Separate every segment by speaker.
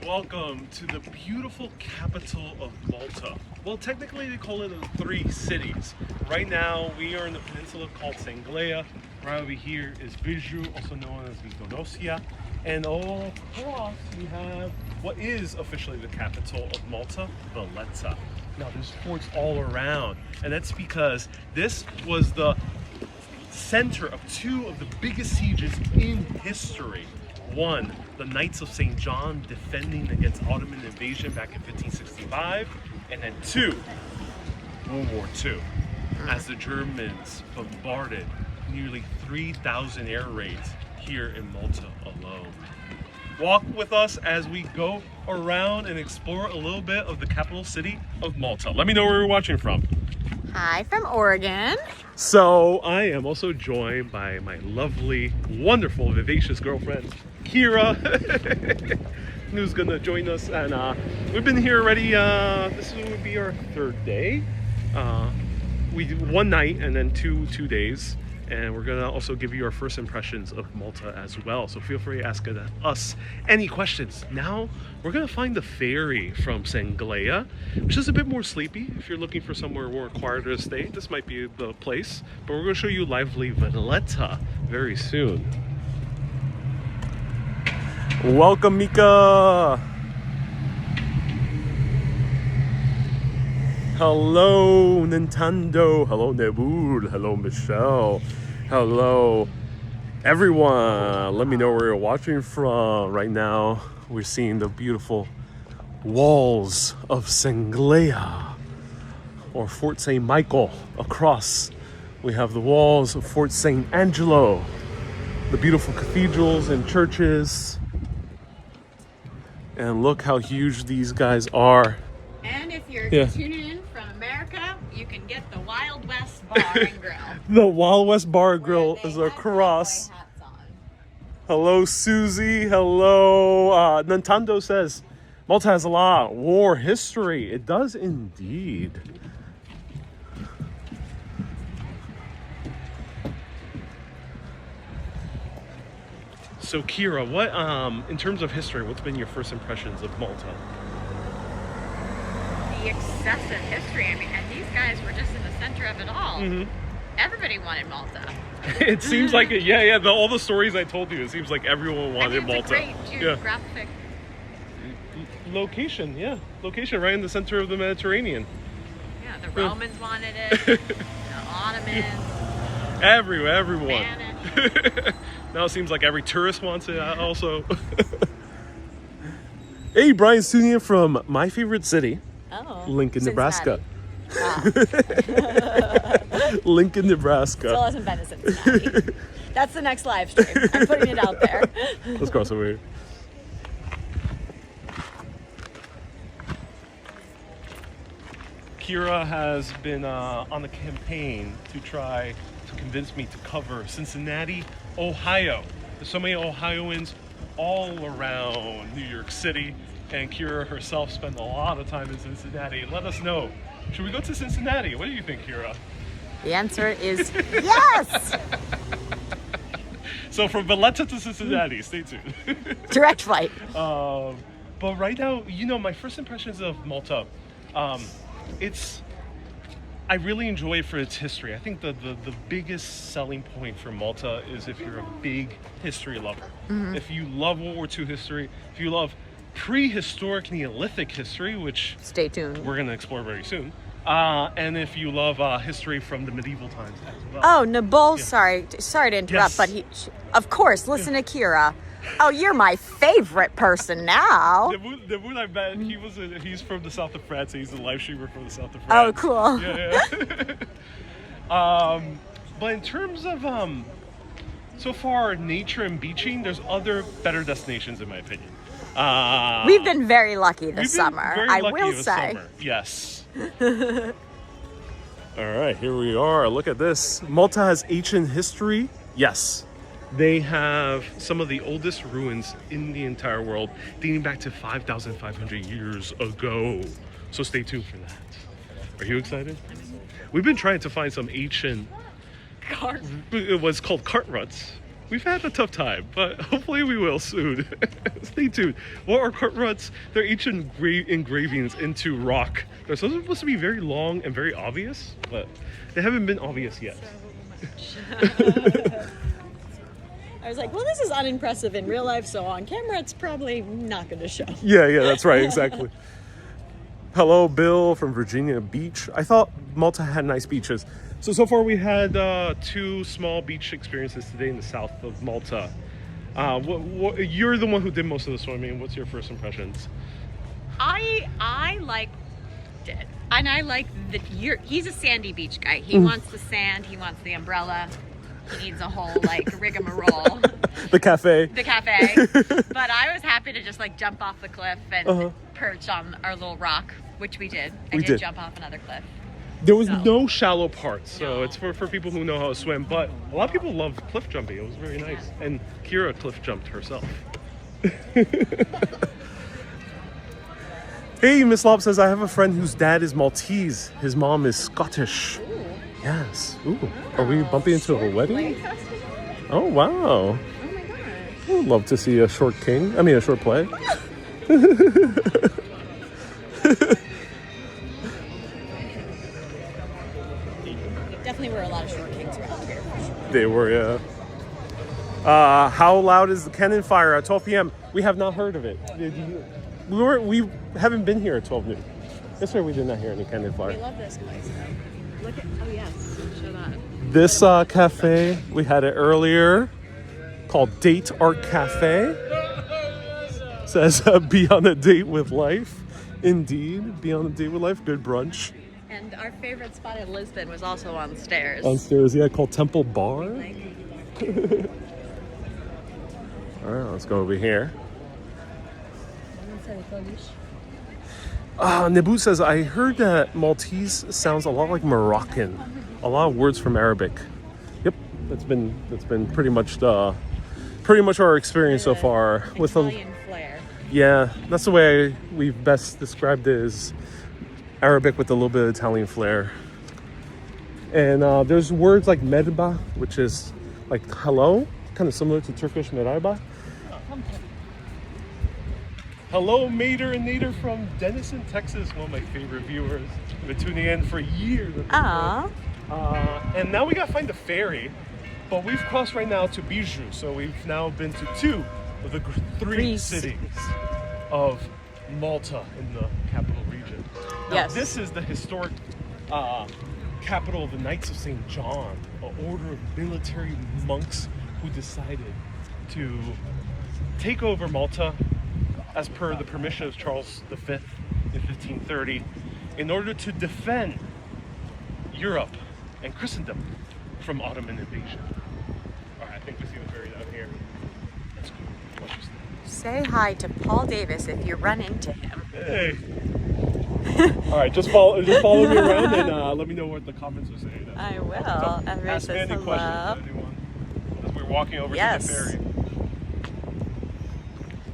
Speaker 1: Welcome to the beautiful capital of Malta. Well, technically they call it the three cities. Right now we are in the peninsula called Sanglea. Right over here is Viju, also known as Vitonosia. And all across we have what is officially the capital of Malta, Valletta. Now there's forts all around, and that's because this was the center of two of the biggest sieges in history. One, the Knights of St. John defending against Ottoman invasion back in 1565, and then two, World War II, as the Germans bombarded nearly 3,000 air raids here in Malta alone. Walk with us as we go around and explore a little bit of the capital city of Malta. Let me know where you're watching from.
Speaker 2: Hi, from Oregon.
Speaker 1: So I am also joined by my lovely, wonderful, vivacious girlfriend, Kira, who's gonna join us. And we've been here already. This would be our third day. We do one night and then two days. And we're gonna also give you our first impressions of Malta as well. So feel free to ask us any questions. Now we're gonna find the ferry from Sanglea, which is a bit more sleepy. If you're looking for somewhere more quieter to stay, this might be the place. But we're gonna show you lively Valletta very soon. Welcome, Mika. Hello, Nintendo. Hello, Nebul. Hello, Michelle. Hello, everyone. Let me know where you're watching from. Right now, we're seeing the beautiful walls of Sanglea, or Fort St. Michael. Across, we have the walls of Fort St. Angelo, the beautiful cathedrals and churches. And look how huge these guys are.
Speaker 2: And if you're tuning in from America, you can get the Wild West Bar and Grill.
Speaker 1: The Wild West Bar and Grill is across.
Speaker 2: Hats on.
Speaker 1: Hello, Susie. Hello. Nintendo says Malta has a lot of war history. It does indeed. So, Kira, what in terms of history, what's been your first impressions of Malta?
Speaker 2: The excessive history. I mean, and these guys were just in the center of it all.
Speaker 1: Mm-hmm.
Speaker 2: Everybody wanted Malta.
Speaker 1: It seems like it. Yeah. All the stories I told you, it seems like everyone wanted Malta.
Speaker 2: It's a great geographic
Speaker 1: location. Yeah, location right in the center of the Mediterranean.
Speaker 2: Yeah, the Romans wanted it. The Ottomans.
Speaker 1: Everyone.
Speaker 2: Spanish.
Speaker 1: Now it seems like every tourist wants it also. Hey, Brian's tuning in from my favorite city, Lincoln, Nebraska. Lincoln, Nebraska.
Speaker 2: Still hasn't been to Cincinnati. That's the next live stream. I'm putting it out there.
Speaker 1: Let's cross over here. Kira has been on the campaign to try to convince me to cover Cincinnati, Ohio. There's so many Ohioans all around New York City, and Kira herself spent a lot of time in Cincinnati. Let us know. Should we go to Cincinnati? What do you think, Kira?
Speaker 2: The answer is yes!
Speaker 1: So from Valletta to Cincinnati, stay tuned.
Speaker 2: Direct flight.
Speaker 1: But right now, my first impressions of Malta, I really enjoy it for its history. I think the biggest selling point for Malta is if you're a big history lover. Mm-hmm. If you love World War II history, if you love prehistoric Neolithic history, which
Speaker 2: stay tuned,
Speaker 1: we're going to explore very soon, and if you love history from the medieval times as well.
Speaker 2: Oh, Nabul, sorry to interrupt, but of course, listen to Kira. Oh, you're my favorite person now.
Speaker 1: The moon I met, he's from the south of France. He's a live streamer from the south of France.
Speaker 2: Oh, cool.
Speaker 1: Yeah. But in terms of so far nature and beaching, there's other better destinations in my opinion.
Speaker 2: We've been very lucky this summer. I will say.
Speaker 1: Summer. Yes. All right, here we are. Look at this. Malta has ancient history. Yes. They have some of the oldest ruins in the entire world, dating back to 5,500 years ago. So stay tuned for that. Are you excited? We've been trying to find some ancient... It was called cart ruts. we've had a tough time, but hopefully we will soon. Stay tuned. Well, our cart ruts, they're each engravings into rock. They're supposed to be very long and very obvious, but they haven't been obvious yet.
Speaker 2: I was like, well, this is unimpressive in real life, so on camera it's probably not going to show.
Speaker 1: Yeah, that's right, exactly. Hello, Bill from Virginia Beach. I thought Malta had nice beaches. So far we had 2 small beach experiences today in the south of Malta. You're the one who did most of the swimming. What's your first impressions?
Speaker 2: I liked it. And I like that he's a sandy beach guy. He wants the sand, he wants the umbrella. He needs a whole rigmarole.
Speaker 1: The cafe.
Speaker 2: But I was happy to just jump off the cliff and perch on our little rock, which we did. I did jump off another cliff.
Speaker 1: There was no shallow parts, so it's for people who know how to swim. But a lot of people love cliff jumping. It was very nice. And Kira cliff jumped herself. Hey, Miss Lob says, I have a friend whose dad is Maltese. His mom is Scottish.
Speaker 2: Ooh.
Speaker 1: Yes. Ooh. Are we bumping into a wedding? Oh, wow.
Speaker 2: Oh my god.
Speaker 1: I would love to see a short play.
Speaker 2: Definitely were a lot of short kings around here.
Speaker 1: They were, yeah. How loud is the cannon fire at 12 p.m.? We have not heard of it. We haven't been here at 12 noon. Yesterday we did not hear any cannon fire.
Speaker 2: We love this place though. Look at, oh yes, show that.
Speaker 1: This cafe, we had it earlier, called Date Art Cafe. Says, be on a date with life. Indeed, be on a date with life. Good brunch.
Speaker 2: And our favorite spot in Lisbon was also on the stairs.
Speaker 1: On stairs, yeah, called Temple Bar. All right, let's go over here. Nebu says, I heard that Maltese sounds a lot like Moroccan. A lot of words from Arabic. Yep, that's been pretty much our experience so far. With
Speaker 2: Italian flair.
Speaker 1: Yeah, that's the way we've best described it, is Arabic with a little bit of Italian flair. And there's words like merhaba, which is like hello, kind of similar to Turkish merhaba. Hello, Mater and Nader from Denison, Texas. One of my favorite viewers. I've been tuning in for years.
Speaker 2: Aww.
Speaker 1: And now we gotta find the ferry. But we've crossed right now to Bijou. So we've now been to 2 of the 3 cities of Malta in the capital region. Now,
Speaker 2: Yes.
Speaker 1: This is the historic capital of the Knights of St. John, an order of military monks who decided to take over Malta as per the permission of Charles V in 1530 in order to defend Europe and Christendom from Ottoman invasion. All right, I think we see the ferry down here. Let's go. Watch this.
Speaker 2: Say hi to Paul Davis if you run into him.
Speaker 1: Hey. All right, just follow me around and let me know what the comments are saying.
Speaker 2: I will. Everybody
Speaker 1: Ask me
Speaker 2: says
Speaker 1: any
Speaker 2: hello.
Speaker 1: questions, anyone, as we're walking over to the ferry.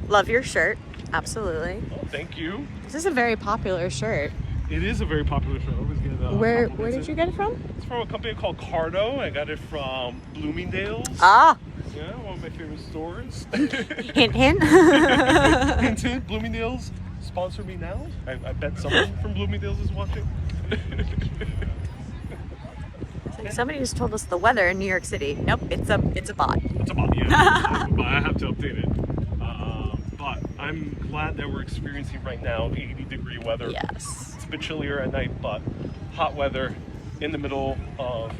Speaker 2: Love your shirt. Absolutely.
Speaker 1: Oh, thank you.
Speaker 2: This is a very popular shirt.
Speaker 1: It is a very popular show. I always get
Speaker 2: Where
Speaker 1: compliments.
Speaker 2: did you get it from?
Speaker 1: It's from a company called Cardo. I got it from Bloomingdale's.
Speaker 2: Ah.
Speaker 1: Yeah, one of my favorite stores.
Speaker 2: Hint, hint.
Speaker 1: Hint, hint. Bloomingdale's, sponsor me now. I bet someone from Bloomingdale's is watching.
Speaker 2: Somebody just told us the weather in New York City. Nope, it's a bot.
Speaker 1: It's a bot, yeah. But I have to update it. But I'm glad that we're experiencing right now 80-degree weather.
Speaker 2: Yes.
Speaker 1: It's a bit chillier at night, but hot weather in the middle of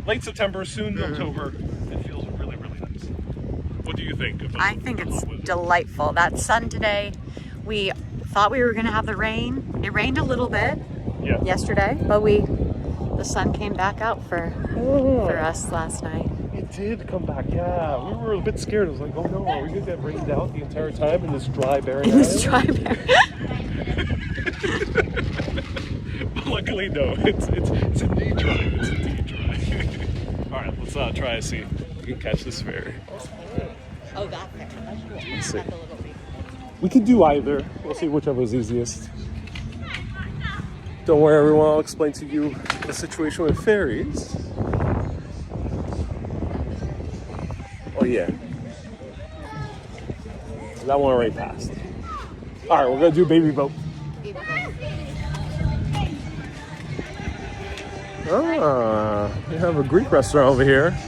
Speaker 1: late September, soon October. It feels really, really nice. What do you think?
Speaker 2: I think it's delightful. That sun today, we thought we were going to have the rain. It rained a little bit yesterday, but the sun came back out for us last night.
Speaker 1: It did come back, yeah. We were a bit scared. I was like, oh no, are we going to get rained out the entire time in this dry, barren
Speaker 2: In this dry area.
Speaker 1: But luckily, no. It's indeed dry. It's indeed dry. All right, let's try to see if we can catch this ferry.
Speaker 2: Oh, that there. That's cool.
Speaker 1: Let's see.
Speaker 2: That's a little bit.
Speaker 1: We could do either. We'll see whichever is easiest. Don't worry, everyone. I'll explain to you the situation with ferries. Oh yeah. That one already passed. All right, we're gonna do baby boat. Ah, we have a Greek restaurant over here.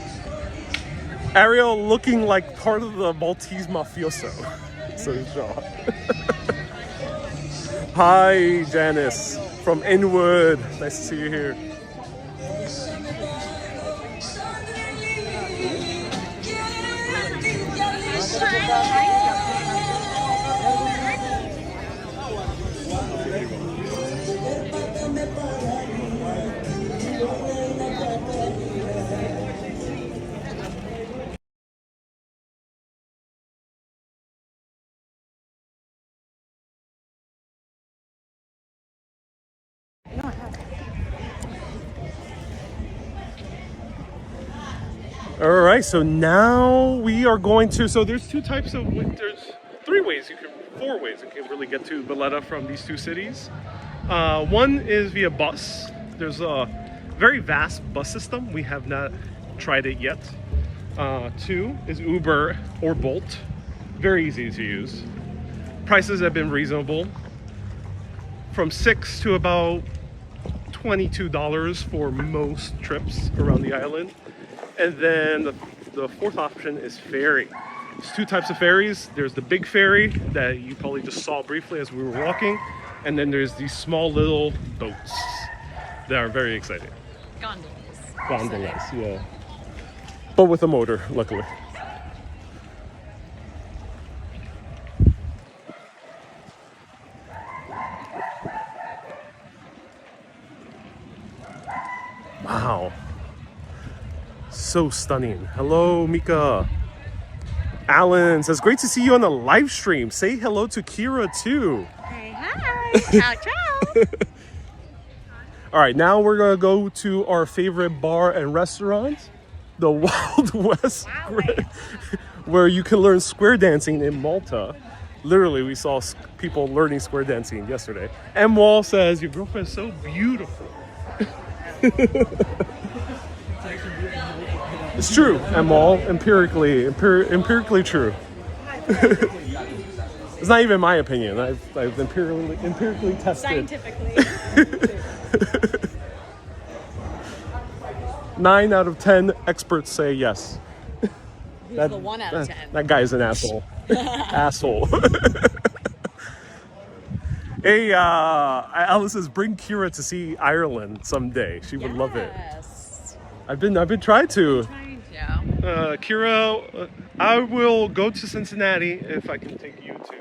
Speaker 1: Ariel looking like part of the Maltese mafioso. So shocked. Hi, Janice from Inwood. Nice to see you here. All right, so now we are going to, so there's two types of, there's four ways you can really get to Valletta from these two cities. One is via bus. There's a very vast bus system. We have not tried it yet. Two is Uber or Bolt. Very easy to use. Prices have been reasonable. From $6 to about $22 for most trips around the island. And then the fourth option is ferry. There's two types of ferries. There's the big ferry that you probably just saw briefly as we were walking. And then there's these small little boats that are very exciting. Gondolas, yeah. But with a motor, luckily. Wow. So stunning. Hello, Mika. Alan says, great to see you on the live stream. Say hello to Kira too.
Speaker 2: Hey, hi. Ciao, ciao.
Speaker 1: All right, now we're gonna go to our favorite bar and restaurant, the Wild West, where you can learn square dancing in Malta. Literally, we saw people learning square dancing yesterday. M. Wall says, your girlfriend is so beautiful. It's true, M. Wall, empirically true. It's not even my opinion. I've empirically tested.
Speaker 2: Scientifically.
Speaker 1: 9 out of 10 experts say yes.
Speaker 2: He's the 1 out of 10.
Speaker 1: That guy's an asshole. Asshole. Hey, Alice says, bring Kira to see Ireland someday. She would love it. I've been trying to. Kira, I will go to Cincinnati if I can take you to.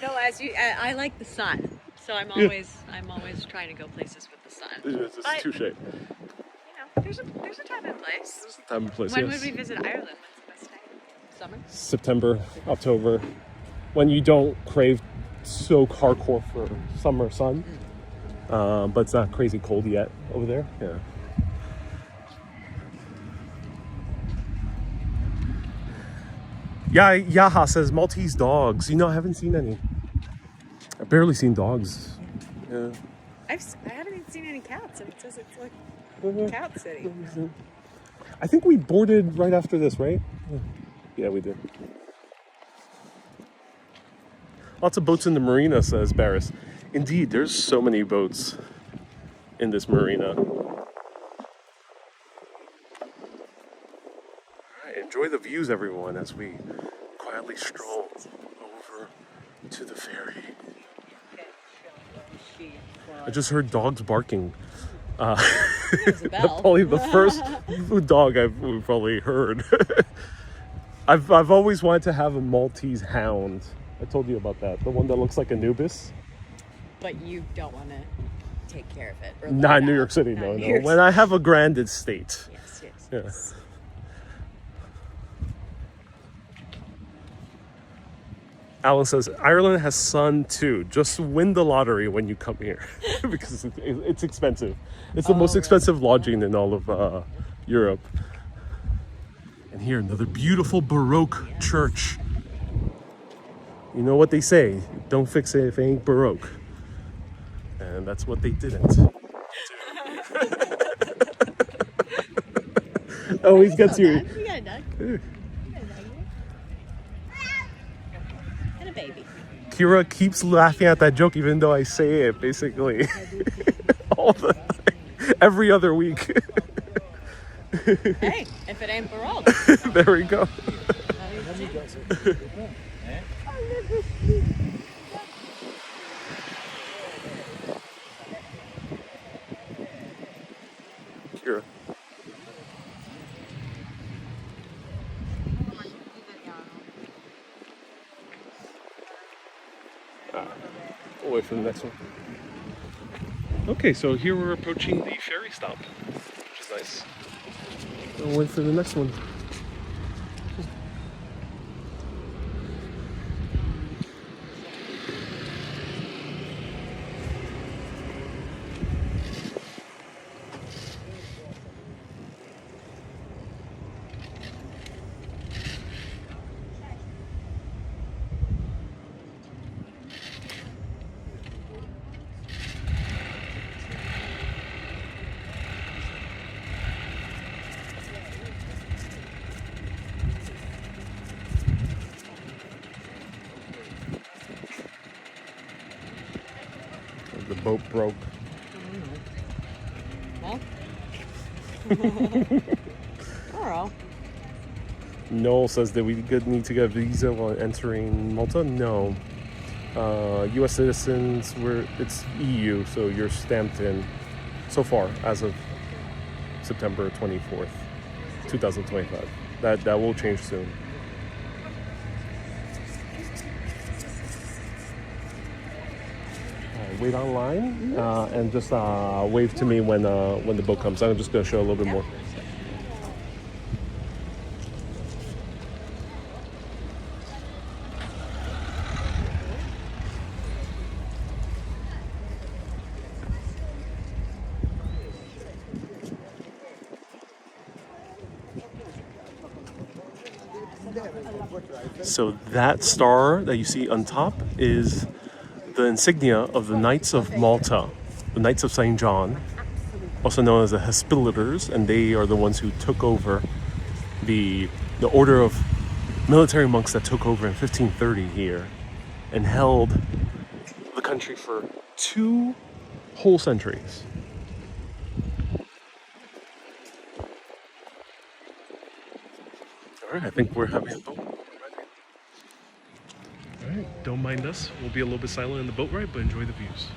Speaker 2: No, I like the sun, so I'm always trying to go places with the sun.
Speaker 1: It's touche.
Speaker 2: You know, there's a time and place.
Speaker 1: There's a time and place.
Speaker 2: When
Speaker 1: yes.
Speaker 2: would we visit Ireland? When's the best time? Summer?
Speaker 1: September, October, when you don't crave so hardcore for summer sun, but it's not crazy cold yet over there. Yeah. Yeah, Yaha says Maltese dogs. You know, I haven't seen any. I've barely seen dogs. Yeah.
Speaker 2: I haven't even seen any cats, and it says it's like cat city.
Speaker 1: I think we boarded right after this, right? Yeah, we did. Lots of boats in the marina, says Barris. Indeed, there's so many boats in this marina. Enjoy the views, everyone, as we quietly stroll over to the ferry. I just heard dogs barking. Probably the first dog I've probably heard. I've always wanted to have a Maltese hound. I told you about that. The one that looks like Anubis.
Speaker 2: But you don't want to take care of it.
Speaker 1: Not in New York City, no. When I have a grand estate.
Speaker 2: Yes.
Speaker 1: Alan says, Ireland has sun too. Just win the lottery when you come here. Because it's expensive. It's the most expensive lodging in all of Europe. And here, another beautiful Baroque church. You know what they say, don't fix it if it ain't Baroque. And that's what they didn't. always gets you.
Speaker 2: We got a duck. And a baby.
Speaker 1: Kira keeps laughing at that joke even though I say it basically all the every other week.
Speaker 2: Hey, if it ain't paroled.
Speaker 1: There we go. Kira. We'll wait for the next one. Okay, so here we're approaching the ferry stop, which is nice. We'll wait for the next one. The boat broke.
Speaker 2: Well. Girl.
Speaker 1: Noel says that we need to get a visa while entering Malta. No. U.S. citizens, it's EU, so you're stamped in so far as of September 24th, 2025. That will change soon. Wait online and just wave to me when the boat comes. I'm just going to show a little bit more. So that star that you see on top is the insignia of the Knights of Malta, the Knights of St. John, also known as the Hospitators, and they are the ones who took over the order of military monks that took over in 1530 here and held the country for 2 whole centuries. All right, I think we're having a boat ride. All right, don't mind us. We'll be a little bit silent in the boat ride, but enjoy the views.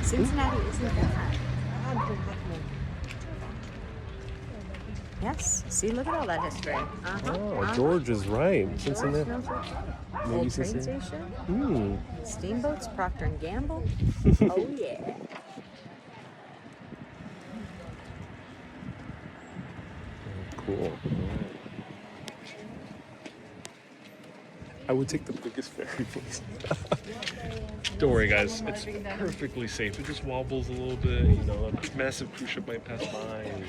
Speaker 2: Cincinnati isn't that. Yes. See, look at all that history.
Speaker 1: Oh, George is right. Cincinnati.
Speaker 2: Old train station. Steamboats, Procter and Gamble. Oh yeah.
Speaker 1: Cool. I would take the biggest ferry, please. Don't worry, guys. It's perfectly safe. It just wobbles a little bit. You know, a massive cruise ship might pass by, and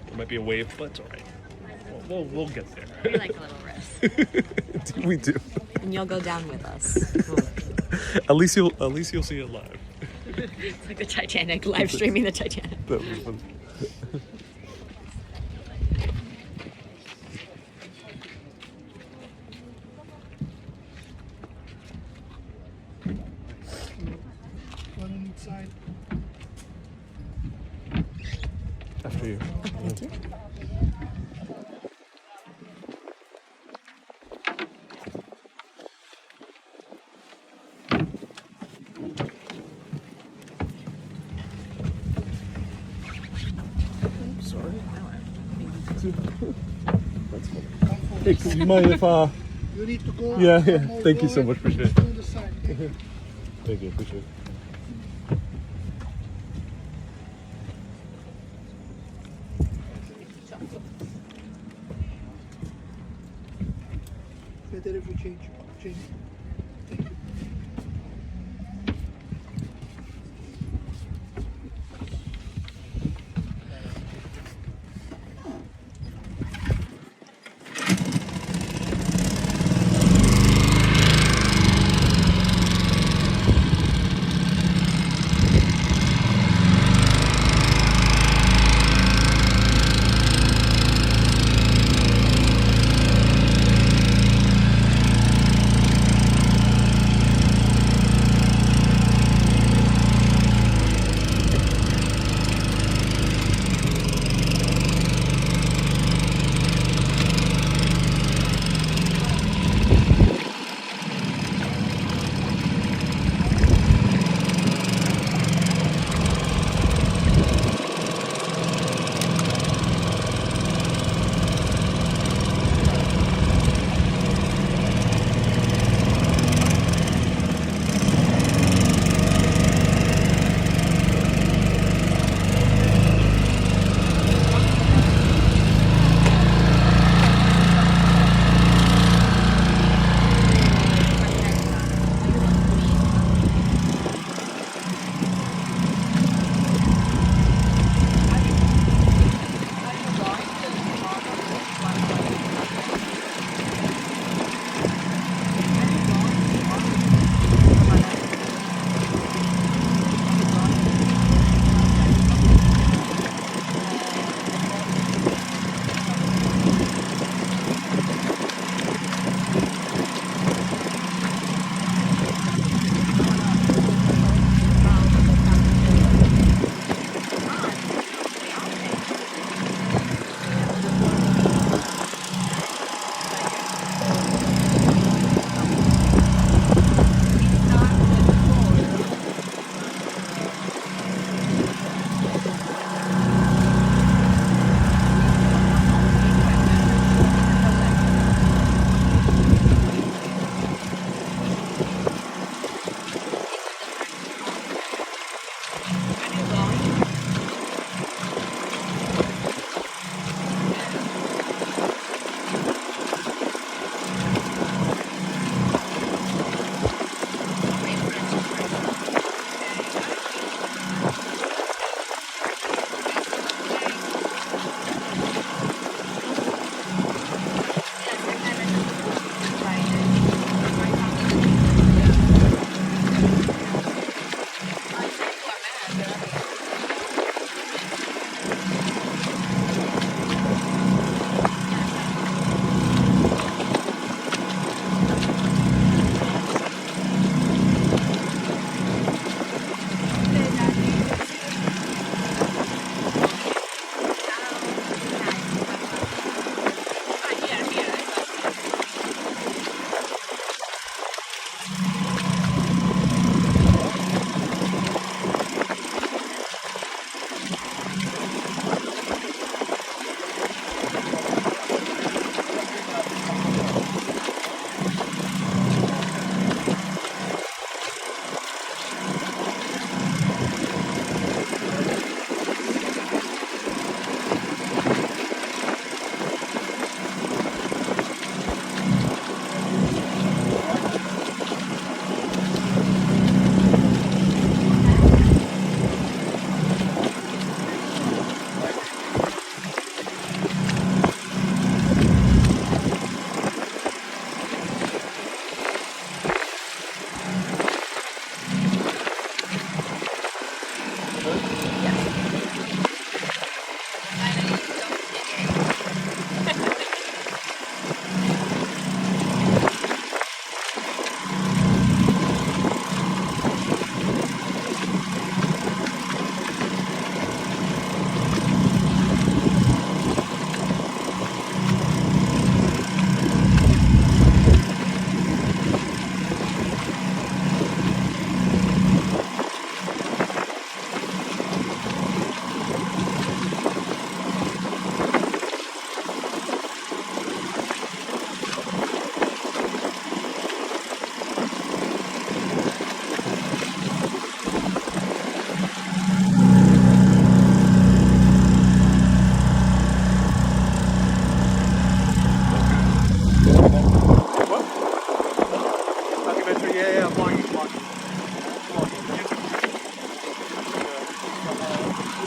Speaker 1: there might be a wave, but it's all right. We'll get there.
Speaker 2: We like a little risk.
Speaker 1: We do.
Speaker 2: And you'll go down with us.
Speaker 1: At least you'll see it live.
Speaker 2: It's like the Titanic, live streaming the Titanic.
Speaker 1: That was fun. After you.
Speaker 2: Thank you.
Speaker 1: Sorry. That's funny. Hey, do you mind if
Speaker 3: You need to go.
Speaker 1: Yeah. Thank you so much. Appreciate it. Thank you. Appreciate it.
Speaker 3: that if we change. Thank you.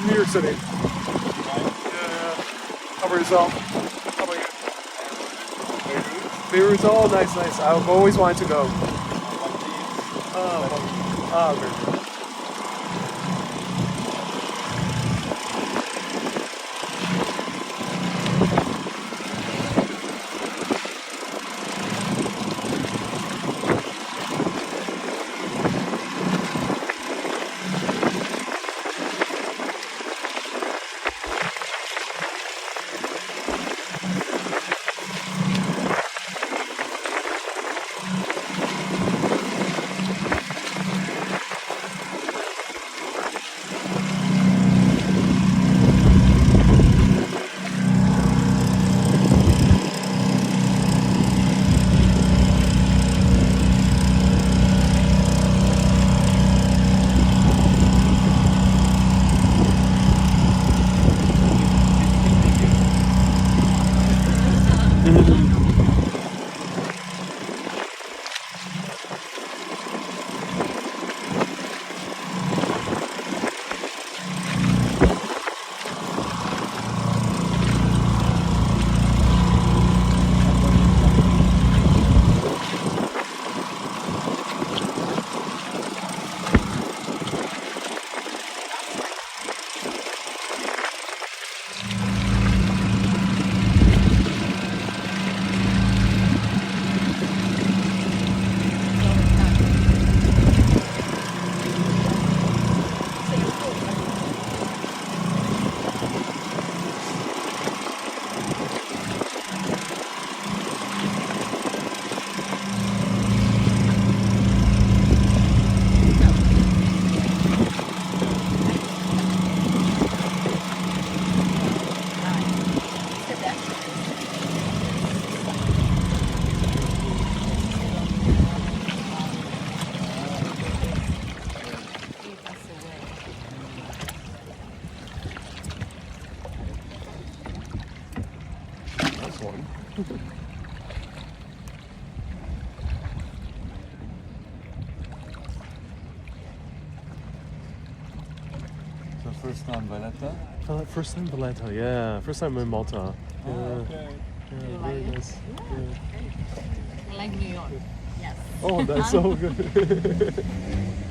Speaker 1: from New York City. Yeah. How about yourself? How about you? Beirut. Oh, nice. I've always wanted to go. Oh, very good. One.
Speaker 4: So first time Valletta?
Speaker 1: First time Valletta, yeah. First time in Malta. Yeah,
Speaker 4: Okay.
Speaker 1: yeah, very nice. Yeah.
Speaker 2: I like New York. Yes.
Speaker 1: Oh, that's so good.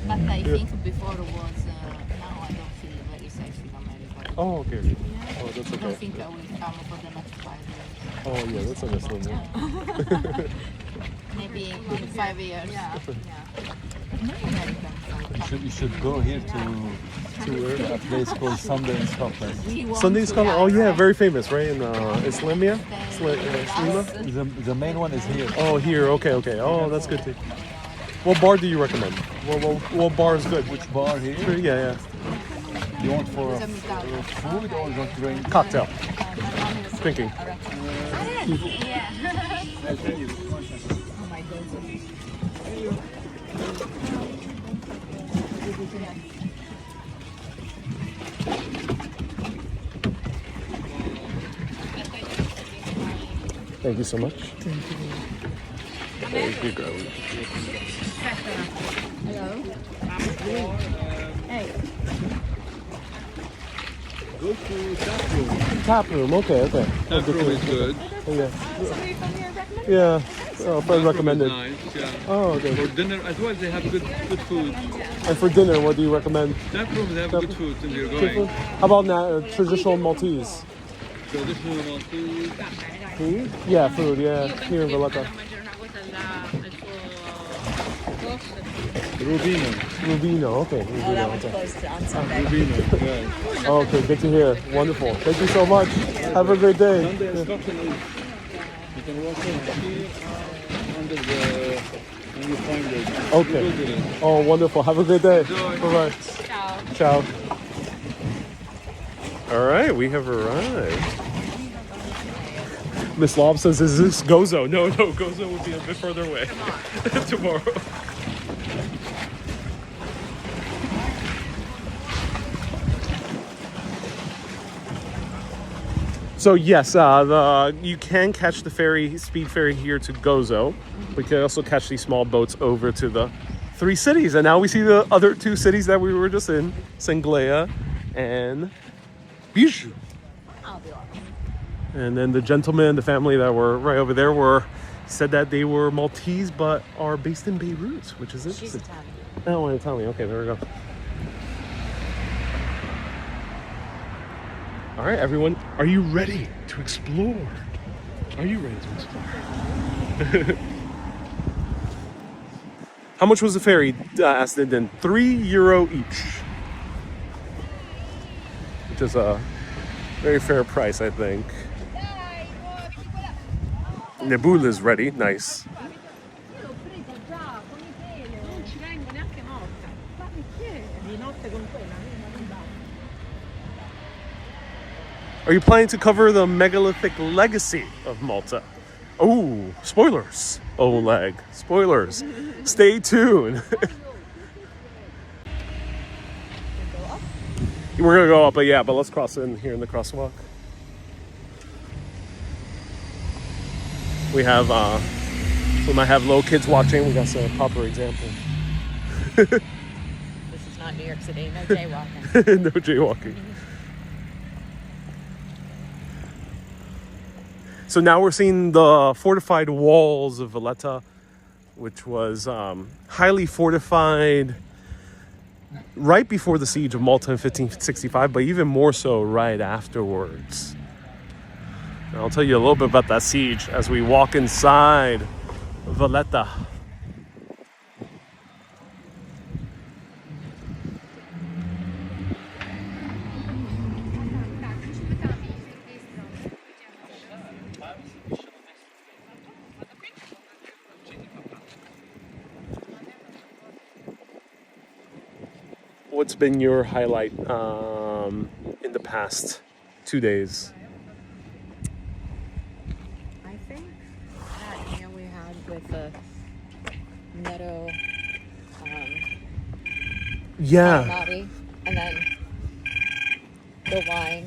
Speaker 2: But I think before was now I don't feel very safe in America.
Speaker 1: Oh, okay.
Speaker 2: Yeah.
Speaker 1: Oh, that's
Speaker 2: I don't
Speaker 1: okay.
Speaker 2: think I will come for the next 5 years.
Speaker 1: Oh, yeah, that's understandable.
Speaker 2: Maybe in 5 years. Yeah.
Speaker 4: You should go here to a place called Sunday in Scotland.
Speaker 1: Sunday Scotland. Oh, yeah, very famous, right? In Islamia? Slima?
Speaker 4: The main one is here.
Speaker 1: Oh, here. Okay. Oh, that's good too. What bar do you recommend? What bar is good?
Speaker 4: Which bar here?
Speaker 1: Sure, yeah.
Speaker 4: You want for food or just drink?
Speaker 1: Cocktail. Drinking. Thank you so much. Thank you, girl.
Speaker 2: Hello. Hey.
Speaker 4: Go to tap room.
Speaker 1: Tap room, okay.
Speaker 4: Tap room is good.
Speaker 1: Oh, yeah. Yeah. Oh, friend recommended.
Speaker 4: Nice, yeah.
Speaker 1: Oh, okay.
Speaker 4: For dinner as well, they have good food.
Speaker 1: And for dinner, what do you recommend?
Speaker 4: Tap room, they have good food since you're
Speaker 1: Good
Speaker 4: going.
Speaker 1: food? How about traditional Maltese?
Speaker 4: Traditional Maltese.
Speaker 1: Food? Yeah, food, yeah. Here in Valletta. Rubino, okay. Rubino, okay.
Speaker 4: Rubino, yeah.
Speaker 1: Okay, good to hear. Wonderful. Thank you so much. Have a great day.
Speaker 4: Sunday in Scotland is, you can walk in here under the, when you find it.
Speaker 1: Okay.
Speaker 4: You visit it.
Speaker 1: Oh, wonderful. Have a great day.
Speaker 4: Enjoy.
Speaker 1: Bye-bye.
Speaker 2: Ciao.
Speaker 1: Ciao. All right, we have arrived. Miss Lob says, is this Gozo? No, Gozo would be a bit further away. Tomorrow. So yes, you can catch the ferry, speed ferry here to Gozo. We can also catch these small boats over to the 3 cities. And now we see the other 2 cities that we were just in, Sanglea and Bijou.
Speaker 2: I'll be honest.
Speaker 1: And then the gentleman, the family that were right over there said that they were Maltese but are based in Beirut, which is
Speaker 2: She's
Speaker 1: interesting.
Speaker 2: Italian.
Speaker 1: Oh, Italian. Okay, there we go. All right, everyone, are you ready to explore? Are you ready to explore? How much was the ferry? Asked it then. €3 each, which is a very fair price, I think. Nebula is ready. Nice. Are you planning to cover the megalithic legacy of Malta? Oh, spoilers. Oleg, spoilers. Stay tuned. We're gonna go up, but let's cross in here in the crosswalk. We have, we might have little kids watching. We got a proper example.
Speaker 2: This is not New York City. No jaywalking.
Speaker 1: No jaywalking. So now we're seeing the fortified walls of Valletta, which was highly fortified right before the siege of Malta in 1565, but even more so right afterwards. And I'll tell you a little bit about that siege as we walk inside Valletta. What's been your highlight in the past 2 days?
Speaker 2: I think that meal we had with the meadow calamari, and then the wine.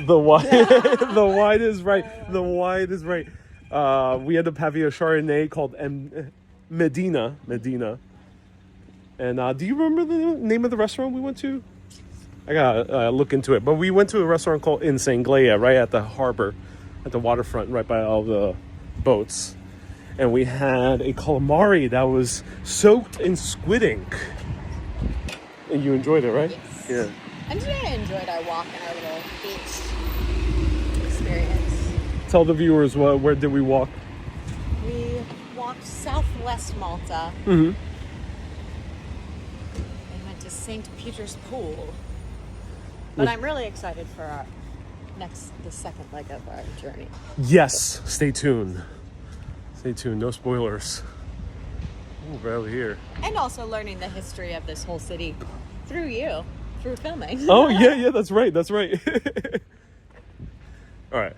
Speaker 1: The wine, the wine is right. The wine is right. We ended up having a Chardonnay called Medina. And do you remember the name of the restaurant we went to? I gotta look into it. But we went to a restaurant called in Sanglea, right at the harbor, at the waterfront, right by all the boats. And we had a calamari that was soaked in squid ink. And you enjoyed it, right?
Speaker 2: Yes.
Speaker 1: Yeah.
Speaker 2: And today I enjoyed our walk and our little beach experience.
Speaker 1: Tell the viewers where did we walk?
Speaker 2: We walked southwest Malta.
Speaker 1: Mm-hmm.
Speaker 2: To St. Peter's Pool. But I'm really excited for the second leg of our journey.
Speaker 1: Yes, stay tuned. Stay tuned, no spoilers. Oh, we're over here.
Speaker 2: And also learning the history of this whole city through filming.
Speaker 1: Oh, yeah, that's right. All right,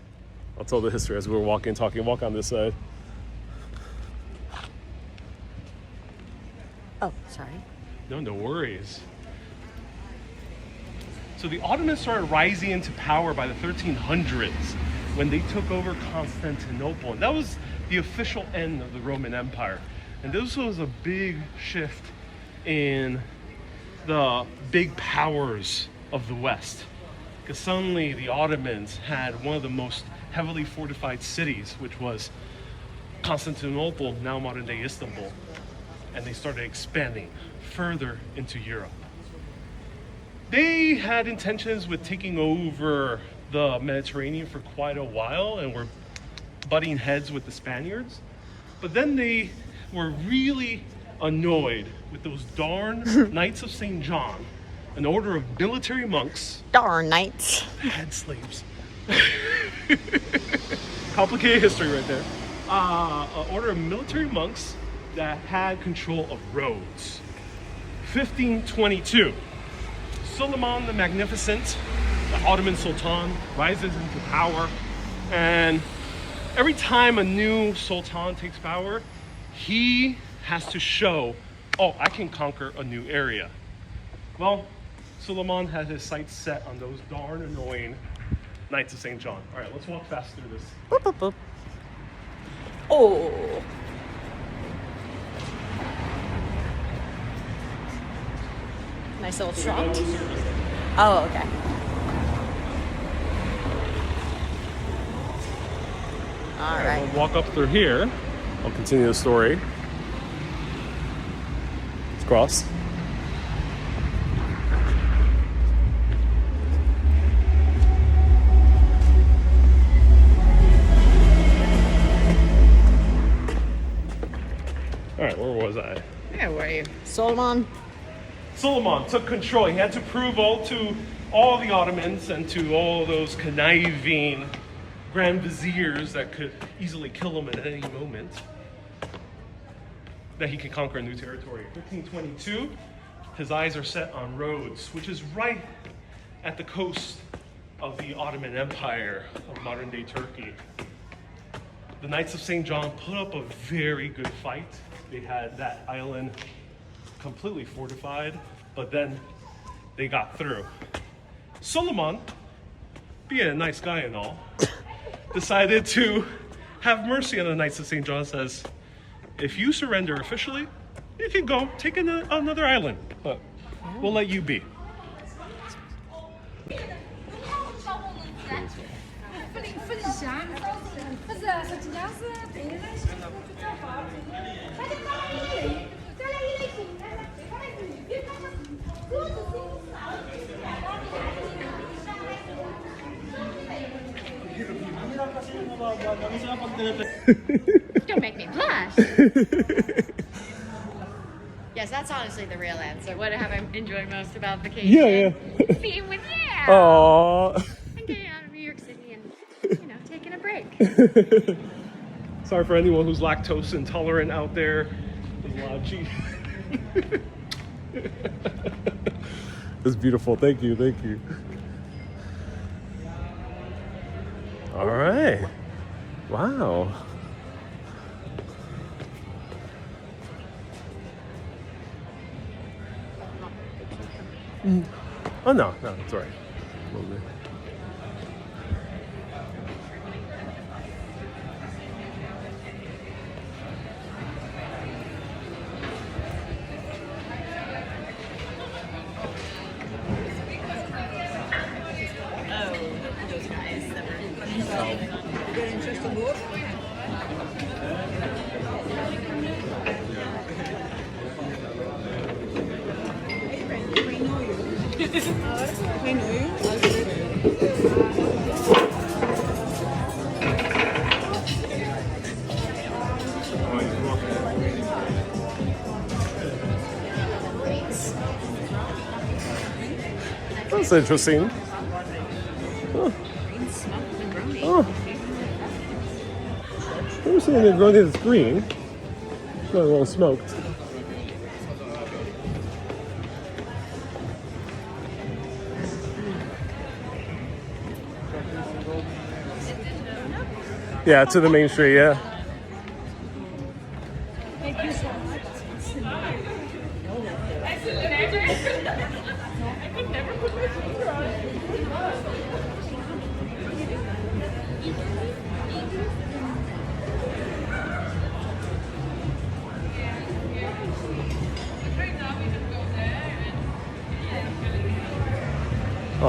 Speaker 1: I'll tell the history as we're walking, talking. Walk on this side.
Speaker 2: Oh, sorry.
Speaker 1: No worries. So the Ottomans started rising into power by the 1300s when they took over Constantinople. And that was the official end of the Roman Empire. And this was a big shift in the big powers of the West. Because suddenly the Ottomans had one of the most heavily fortified cities, which was Constantinople, now modern day Istanbul. And they started expanding further into Europe. They had intentions with taking over the Mediterranean for quite a while and were butting heads with the Spaniards. But then they were really annoyed with those darn Knights of St. John, an order of military monks.
Speaker 2: Darn knights.
Speaker 1: Head slaves. Complicated history right there. An order of military monks that had control of roads. 1522, Suleiman the Magnificent, the Ottoman Sultan, rises into power, and every time a new sultan takes power, he has to show, oh, I can conquer a new area. Well, Suleiman had his sights set on those darn annoying Knights of St. John. All right, let's walk fast through this.
Speaker 2: Boop, boop, boop. Oh. Nice little trot. Oh, okay. All right.
Speaker 1: We'll walk up through here. I'll continue the story. Let's cross. All right, where was I?
Speaker 2: Yeah, where are you? Solomon.
Speaker 1: Suleiman took control. He had to prove to all the Ottomans and to all those conniving grand viziers that could easily kill him at any moment that he could conquer a new territory. 1522, his eyes are set on Rhodes, which is right at the coast of the Ottoman Empire of modern-day Turkey. The Knights of St. John put up a very good fight. They had that island completely fortified, but then they got through. Suleiman, being a nice guy and all, decided to have mercy on the Knights of St. John. Says, if you surrender officially, you can go take another island, but we'll let you be.
Speaker 2: Don't make me blush. Yes, that's honestly the real answer. What have I enjoyed most about vacation?
Speaker 1: Yeah.
Speaker 2: Being with you.
Speaker 1: Aww.
Speaker 2: And getting out of New York City and, taking a break.
Speaker 1: Sorry for anyone who's lactose intolerant out there. There's a lot of cheese. It's beautiful. Thank you. All right. Wow. Oh, no, it's all right. Lovely. That's interesting. Never seen a Negroni that's green. It's not a little smoked. Yeah, to the main street, yeah.
Speaker 3: Thank you so much.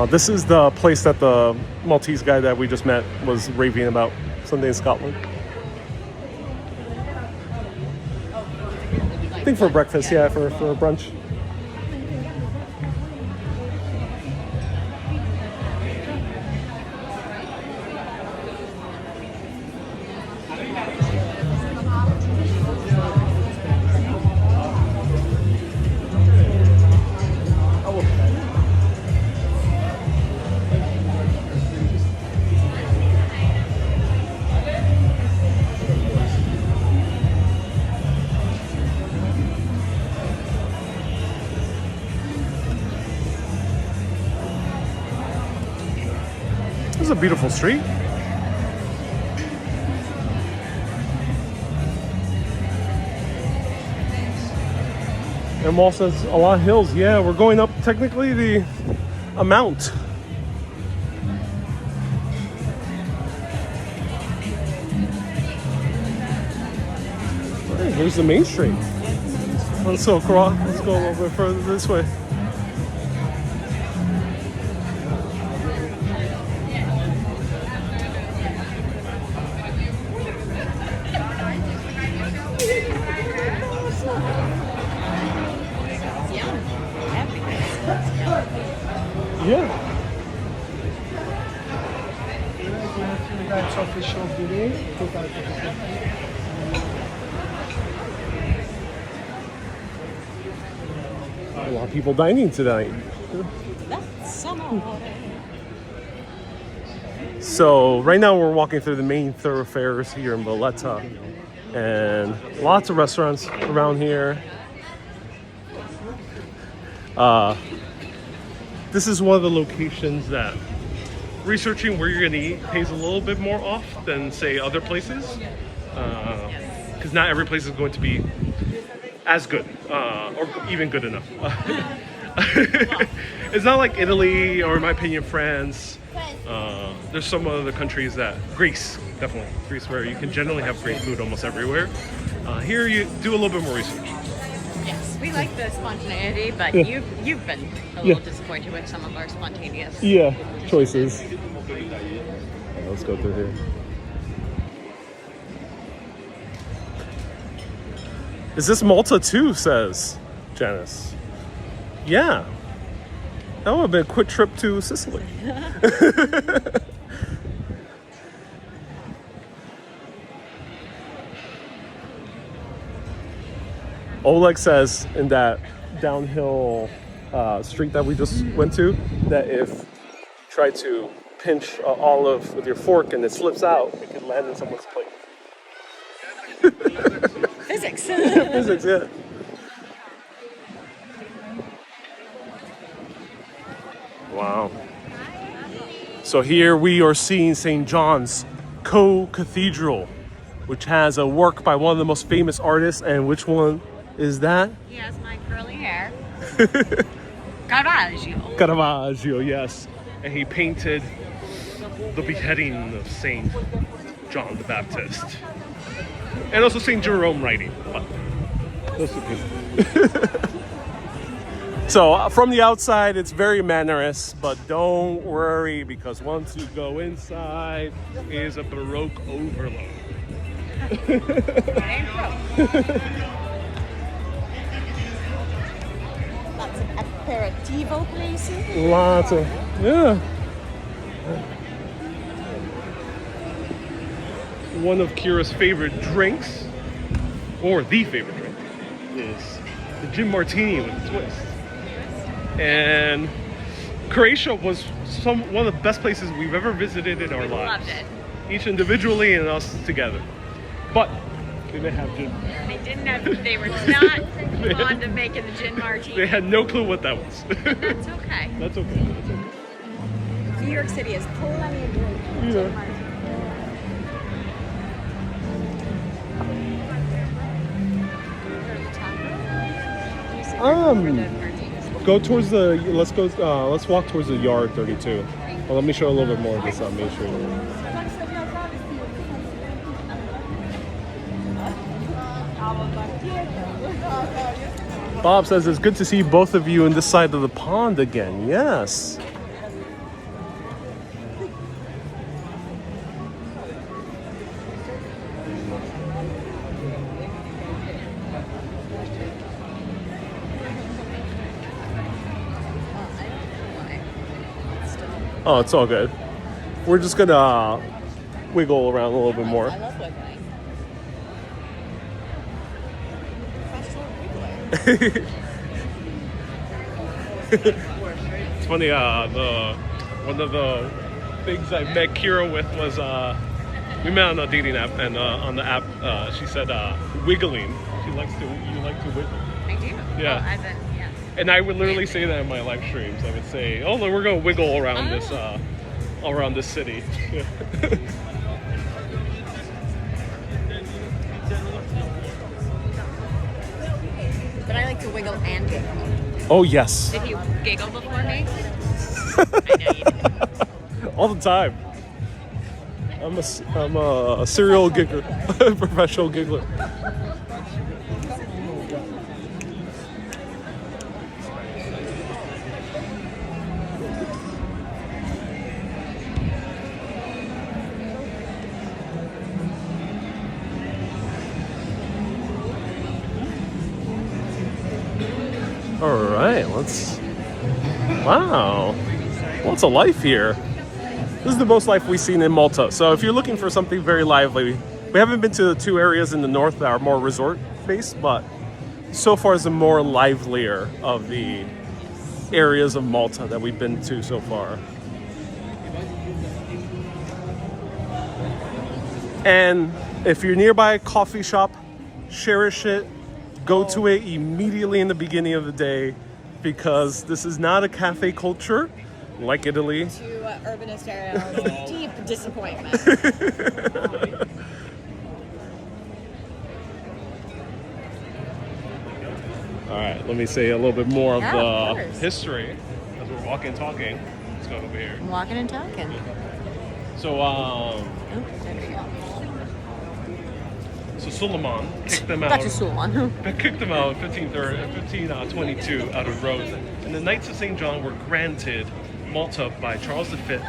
Speaker 1: This is the place that the Maltese guy that we just met was raving about Sunday in Scotland. I think for breakfast, yeah, for brunch. This is a beautiful street. And Wall says a lot of hills. Yeah, we're going up technically a mount. Hey, here's the main street. Let's go across. Let's go a little bit further this way.
Speaker 3: 2 types of fish of the day, 2 types of fish.
Speaker 1: A lot of people dining tonight. So right now we're walking through the main thoroughfares here in Valletta, and lots of restaurants around here. This is one of the locations that researching where you're going to eat pays a little bit more off than, say, other places, because not every place is going to be as good or even good enough. It's not like Italy or, in my opinion, France. There's some other countries that Greece, definitely Greece, where you can generally have great food almost everywhere. Here you do a little bit more research.
Speaker 2: Yes, we like the spontaneity, but you've been a little disappointed with some of our spontaneous
Speaker 1: Choices. Let's go through here. Is this Malta too, says Janice. Yeah. That would have been a quick trip to Sicily. Oleg says in that downhill street that we just went to, that if you try to pinch an olive with your fork and it slips out, it can land in someone's plate.
Speaker 2: physics.
Speaker 1: Physics, yeah. Wow. So here we are seeing St. John's Co-Cathedral, which has a work by one of the most famous artists. And which one is that?
Speaker 2: He has my curly hair. Caravaggio.
Speaker 1: Caravaggio, yes. And he painted the beheading of St. John the Baptist. And also St. Jerome writing. But those two people. So from the outside, it's very Mannerist, but don't worry, because once you go inside, it is a Baroque overload.
Speaker 2: Lots of aperitivo places.
Speaker 1: Lots of, yeah. One of Kira's favorite drinks, or the favorite drink, is the gin martini with a twist. And Croatia was one of the best places we've ever visited in our lives.
Speaker 2: Loved it.
Speaker 1: Each individually and us together. But they didn't have gin.
Speaker 2: They didn't have. They were not fond of making the gin martini.
Speaker 1: They had no clue what that was.
Speaker 2: That's okay.
Speaker 1: That's okay. That's okay.
Speaker 2: New York City has plenty of gin martini.
Speaker 1: Go towards the. Let's walk towards the yard 32. Well, let me show a little bit more of this Main Street. Bob says it's good to see both of you in this side of the pond again. Yes. Oh, it's all good. We're just gonna wiggle around a little bit more.
Speaker 2: I love wiggling.
Speaker 1: It's funny. One of the things I met Kira with was we met on a dating app, and on the app she said wiggling. You like to wiggle.
Speaker 2: I do.
Speaker 1: Yeah.
Speaker 2: Well, yes.
Speaker 1: And I would literally say that in my live streams. I would say, "Oh, we're gonna wiggle around this, all around this city." Yeah.
Speaker 2: But I like to wiggle and giggle.
Speaker 1: Oh yes.
Speaker 2: Did you giggle before me? I know you did.
Speaker 1: All the time. I'm a serial giggler, professional giggler. All right, wow, lots of life here. This is the most life we've seen in Malta. So if you're looking for something very lively, we haven't been to the two areas in the north that are more resort-based, but so far is the more livelier of the areas of Malta that we've been to so far. And if you're nearby a coffee shop, cherish it. Go to it immediately in the beginning of the day, because this is not a cafe culture like Italy.
Speaker 2: To UrbanistAriel's deep disappointment.
Speaker 1: All right, let me say a little bit more of
Speaker 2: Yeah,
Speaker 1: the
Speaker 2: of course.
Speaker 1: history as we're walking and talking. Let's go over here.
Speaker 2: I'm walking and talking.
Speaker 1: So,
Speaker 2: Oh, there we go.
Speaker 1: so Suleiman kicked them out.
Speaker 2: That's a Suleiman.
Speaker 1: Kicked them out in 1522 out of Rhodes, and the Knights of St. John were granted Malta by Charles V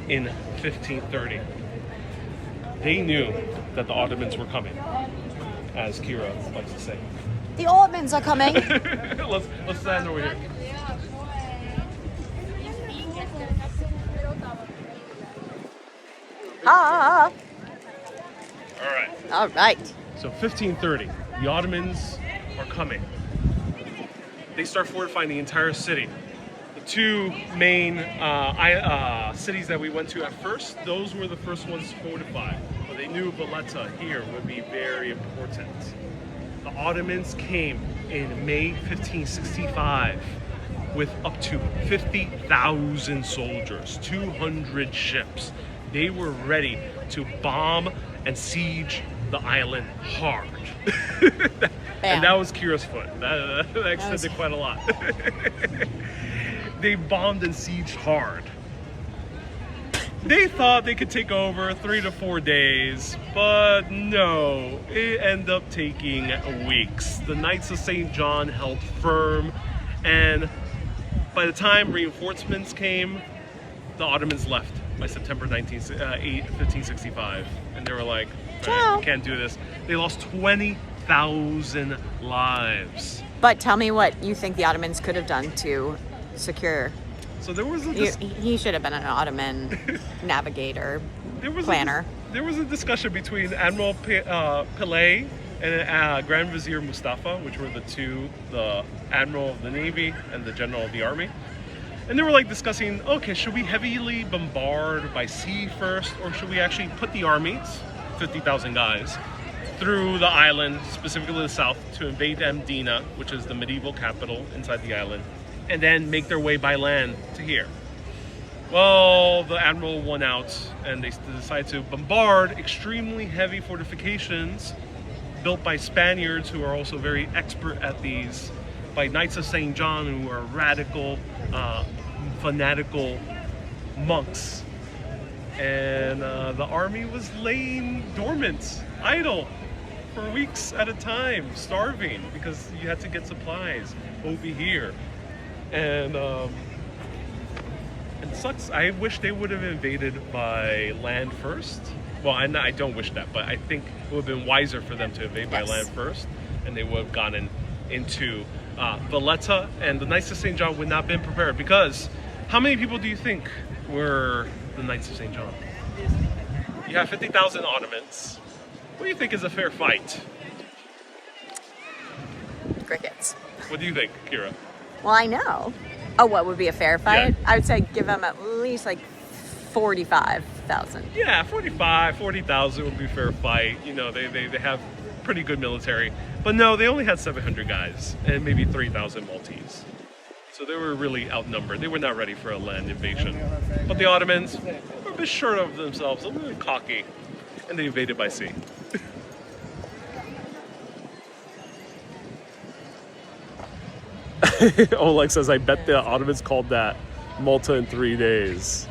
Speaker 1: in 1530. They knew that the Ottomans were coming, as Kira likes to say.
Speaker 2: The Ottomans are coming.
Speaker 1: let's stand over here.
Speaker 2: Ah.
Speaker 1: All right.
Speaker 2: All right.
Speaker 1: So 1530, the Ottomans are coming. They start fortifying the entire city. The two main cities that we went to at first, those were the first ones fortified. But they knew Valletta here would be very important. The Ottomans came in May 1565 with up to 50,000 soldiers, 200 ships. They were ready to bomb and siege the island hard. And that was Kira's foot. That extended quite a lot. They bombed and sieged hard. They thought they could take over 3 to 4 days, but no, it ended up taking weeks. The Knights of St. John held firm, and by the time reinforcements came, the Ottomans left by September 1565, and they were like, "Right, we can't do this." They lost 20,000 lives.
Speaker 2: But tell me what you think the Ottomans could have done to secure.
Speaker 1: So there was
Speaker 2: He should have been an Ottoman navigator, planner.
Speaker 1: There was a discussion between Admiral Pillay and Grand Vizier Mustafa, which were the Admiral of the Navy and the General of the Army. And they were like discussing, okay, should we heavily bombard by sea first, or should we actually put the armies, 50,000 guys, through the island, specifically the south, to invade Mdina, which is the medieval capital inside the island, and then make their way by land to here. Well, the admiral won out, and they decided to bombard extremely heavy fortifications built by Spaniards, who are also very expert at these, by Knights of St. John, who are radical, fanatical monks. And the army was laying dormant, idle, for weeks at a time, starving, because you had to get supplies over here. And it sucks. I wish they would have invaded by land first. Well, I don't wish that, but I think it would have been wiser for them to invade by land first, and they would have gotten into Valletta, and the Knights of St. John would not have been prepared, because how many people do you think were the Knights of St. John? You have 50,000 Ottomans. What do you think is a fair fight?
Speaker 2: Crickets.
Speaker 1: What do you think, Kira?
Speaker 2: Well, I know. Oh, what would be a fair fight?
Speaker 1: Yeah.
Speaker 2: I would say give them at least like 45,000.
Speaker 1: Yeah, 40,000 would be a fair fight. You know, they have pretty good military. But no, they only had 700 guys and maybe 3,000 Maltese. So they were really outnumbered. They were not ready for a land invasion. But the Ottomans were a bit sure of themselves, a little cocky, and they invaded by sea. Oleg says, I bet the Ottomans called that Malta in 3 days.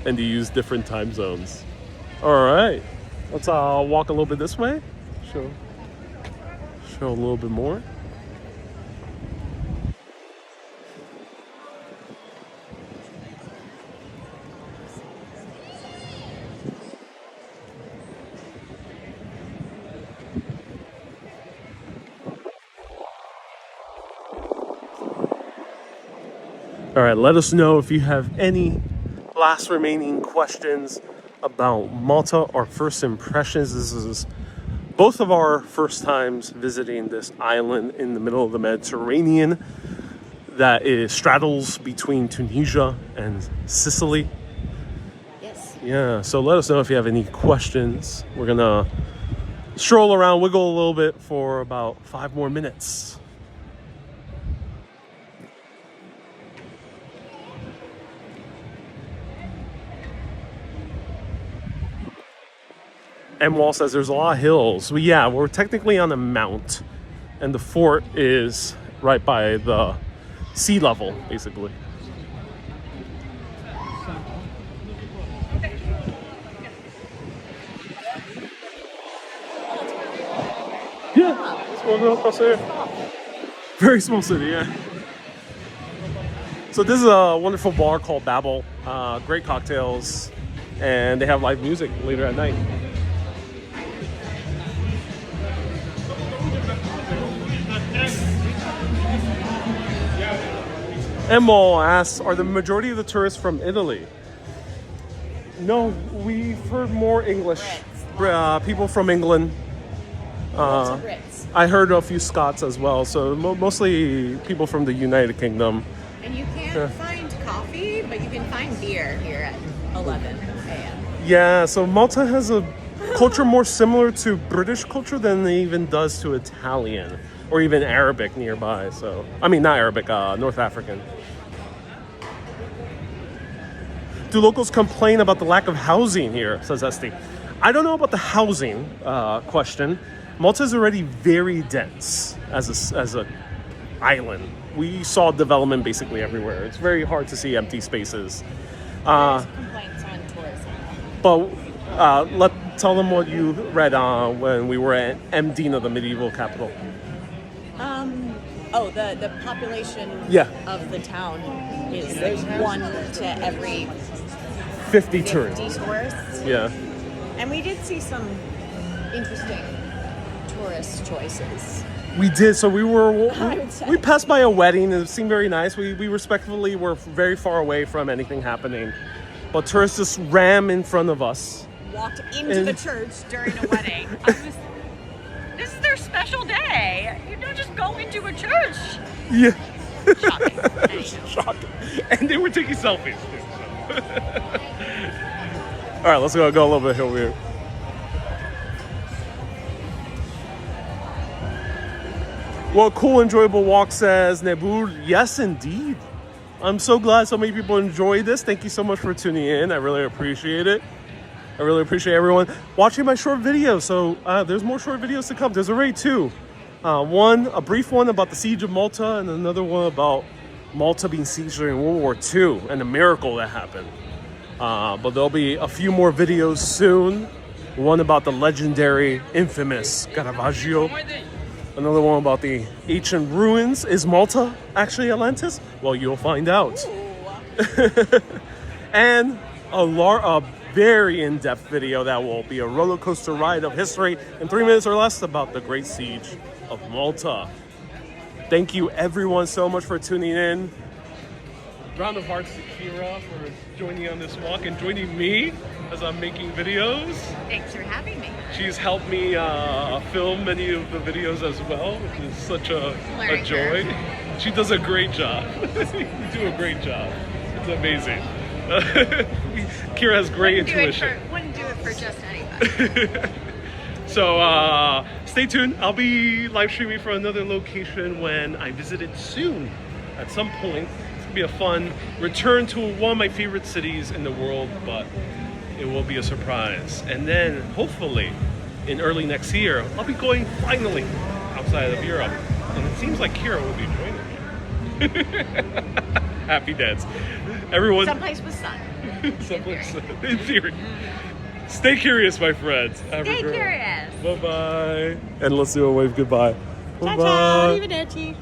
Speaker 1: And they used different time zones. All right, let's walk a little bit this way. Show a little bit more. All right, let us know if you have any last remaining questions about Malta, our first impressions. This is both of our first times visiting this island in the middle of the Mediterranean that straddles between Tunisia and Sicily.
Speaker 2: Yes.
Speaker 1: Yeah, so let us know if you have any questions. We're gonna stroll around, wiggle a little bit for about 5 more minutes. And Wall says there's a lot of hills. Well, yeah, we're technically on a mount, and the fort is right by the sea level, basically. Yeah, it's going across there. Very small city, yeah. So this is a wonderful bar called Babel. Great cocktails, and they have live music later at night. Emil asks, are the majority of the tourists from Italy? No, we've heard more English. People from England.
Speaker 2: Brits.
Speaker 1: I heard a few Scots as well, so mostly people from the United Kingdom.
Speaker 2: And you can't find coffee, but you can find beer here at 11 a.m.
Speaker 1: Yeah, so Malta has a culture more similar to British culture than it even does to Italian or even Arabic nearby. So, I mean, not Arabic, North African. Do locals complain about the lack of housing here, says Esty. I don't know about the housing question. Malta is already very dense as a island. We saw development basically everywhere. It's very hard to see empty spaces.
Speaker 2: There's complaints on tourism.
Speaker 1: But tell them what you read when we were at Mdina, the medieval capital.
Speaker 2: The population
Speaker 1: of
Speaker 2: the town is like 1 to every
Speaker 1: 50
Speaker 2: 50
Speaker 1: tourists.
Speaker 2: tourists.
Speaker 1: Yeah.
Speaker 2: And we did see some interesting tourist choices.
Speaker 1: We did. So
Speaker 2: I would say.
Speaker 1: we passed by a wedding and it seemed very nice. We respectfully were very far away from anything happening. But tourists just ran in front of us.
Speaker 2: Walked into the church during a wedding. This is their special day. You don't just go into a church.
Speaker 1: Yeah.
Speaker 2: Shocking.
Speaker 1: Shocking. And they were taking selfies too. So. All right, let's go a little bit over here. Well, cool, enjoyable walk, says Nebul. Yes, indeed. I'm so glad so many people enjoyed this. Thank you so much for tuning in. I really appreciate it. I really appreciate everyone watching my short videos. So there's more short videos to come. There's already 2. One, a brief one about the siege of Malta, and another one about Malta being sieged during World War II and the miracle that happened. But there'll be a few more videos soon. One about the legendary, infamous Caravaggio. Another one about the ancient ruins. Is Malta actually Atlantis? Well, you'll find out. And a very in-depth video that will be a roller coaster ride of history in 3 minutes or less about the Great Siege of Malta. Thank you everyone so much for tuning in. Round of hearts to Kira for joining on this walk and joining me as I'm making videos.
Speaker 2: Thanks for having me.
Speaker 1: She's helped me film many of the videos as well, which is such a joy. She does a great job. You do a great job. It's amazing. Kira has great intuition.
Speaker 2: Wouldn't do it for just anybody.
Speaker 1: So stay tuned. I'll be live streaming from another location when I visit it soon. At some point, it's gonna be a fun return to one of my favorite cities in the world, but it will be a surprise. And then hopefully in early next year, I'll be going finally outside of Europe. And it seems like Kira will be joining me. Happy dance. Everyone.
Speaker 2: Someplace with sun.
Speaker 1: In theory. Stay curious, my friends.
Speaker 2: Stay curious.
Speaker 1: Bye-bye. And let's do a wave goodbye.
Speaker 2: Ciao,
Speaker 1: Bye-bye.
Speaker 2: ciao. Arrivederci.